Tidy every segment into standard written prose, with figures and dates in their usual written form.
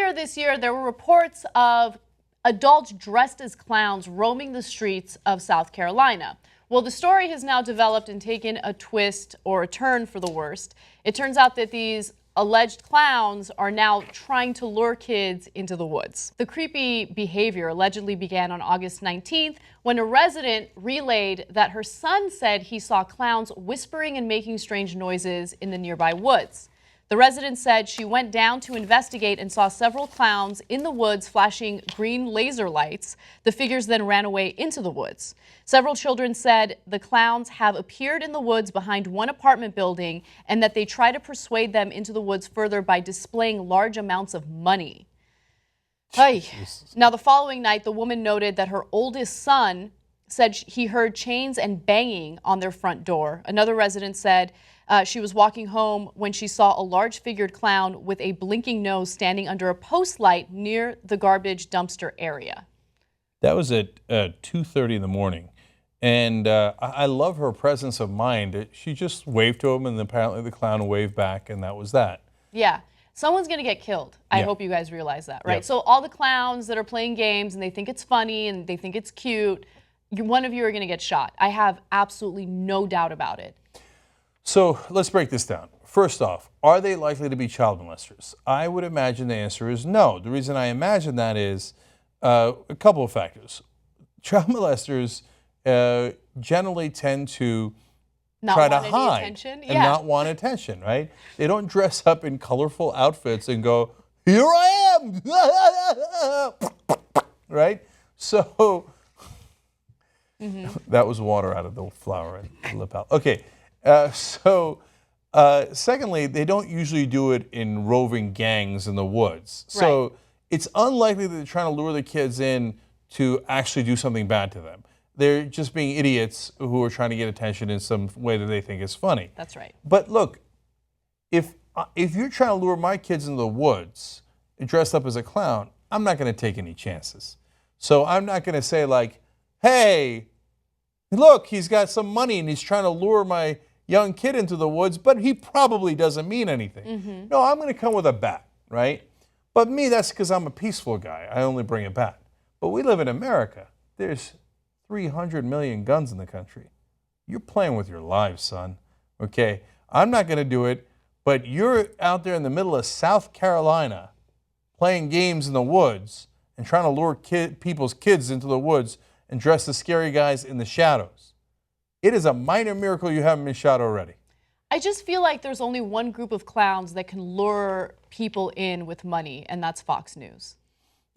Earlier this year, there were reports of adults dressed as clowns roaming the streets of South Carolina. Well, the story has now developed and taken a twist or a turn for the worst. It turns out that these alleged clowns are now trying to lure kids into the woods. The creepy behavior allegedly began on August 19th when a resident relayed that her son said he saw clowns whispering and making strange noises in the nearby woods. The resident said she went down to investigate and saw several clowns in the woods flashing green laser lights. The figures then ran away into the woods. Several children said the clowns have appeared in the woods behind one apartment building and that they try to persuade them into the woods further by displaying large amounts of money. Now, the following night, the woman noted that her oldest son said he heard chains and banging on their front door. Another resident said she was walking home when she saw a large-figured clown with a blinking nose standing under a post light near the garbage dumpster area. That was at 2:30 in the morning. And I love her presence of mind. She just waved to him, and apparently the clown waved back, and that was that. Yeah. Someone's going to get killed. I hope you guys realize that, right? Yep. So all the clowns that are playing games and they think it's funny and they think it's cute, one of you are going to get shot. I have absolutely no doubt about it. So let's break this down. First off, are they likely to be child molesters? I would imagine the answer is no. The reason I imagine that is a couple of factors. Child molesters generally tend to try to hide and not want attention, right? They don't dress up in colorful outfits and go, "Here I am," right? So that was water out of the flower and lapel. Okay. Secondly, they don't usually do it in roving gangs in the woods. So it's unlikely that they're trying to lure the kids in to actually do something bad to them. They're just being idiots who are trying to get attention in some way that they think is funny. That's right. But look, if you're trying to lure my kids into the woods dressed up as a clown, I'm not going to take any chances. So I'm not going to say like, hey, look, he's got some money and he's trying to lure my young kid into the woods, but he probably doesn't mean anything. No, I'm going to come with a bat, right? But me, that's because I'm a peaceful guy. I only bring a bat. But we live in America. There's 300 million guns in the country. You're playing with your lives, son. Okay? I'm not going to do it, but you're out there in the middle of South Carolina playing games in the woods and trying to lure people's kids into the woods and dress the scary guys in the shadows. It is a minor miracle you haven't been shot already. I just feel like there's only one group of clowns that can lure people in with money, and that's Fox News,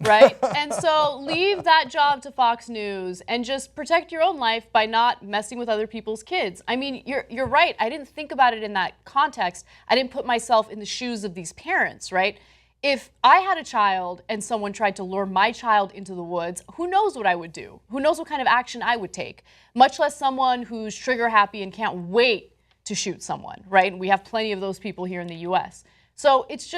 right? And so leave that job to Fox News and just protect your own life by not messing with other people's kids. I mean, you're right. I didn't think about it in that context. I didn't put myself in the shoes of these parents, right? If I had a child and someone tried to lure my child into the woods, who knows what I would do? Who knows what kind of action I would take? Much less someone who's trigger happy and can't wait to shoot someone, right? And we have plenty of those people here in the U.S. So it's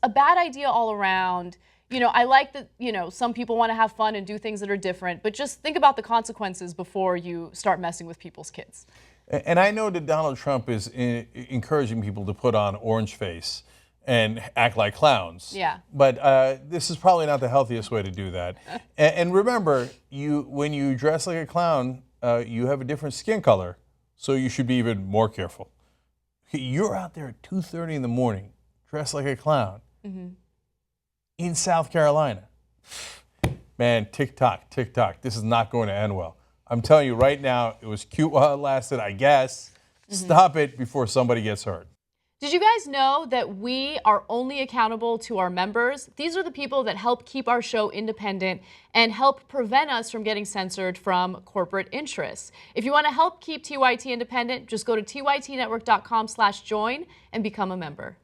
a bad idea all around. You know, I like that, you know, some people want to have fun and do things that are different, but just think about the consequences before you start messing with people's kids. And I know that Donald Trump is encouraging people to put on orange face and act like clowns. Yeah. But this is probably not the healthiest way to do that. And remember, when you dress like a clown, you have a different skin color, so you should be even more careful. You're out there at 2:30 in the morning, dressed like a clown, in South Carolina. Man, tick-tock, tick-tock. This is not going to end well. I'm telling you right now, it was cute while it lasted, I guess. Stop it before somebody gets hurt. Did you guys know that we are only accountable to our members? These are the people that help keep our show independent and help prevent us from getting censored from corporate interests. If you want to help keep TYT independent, just go to tytnetwork.com/join and become a member.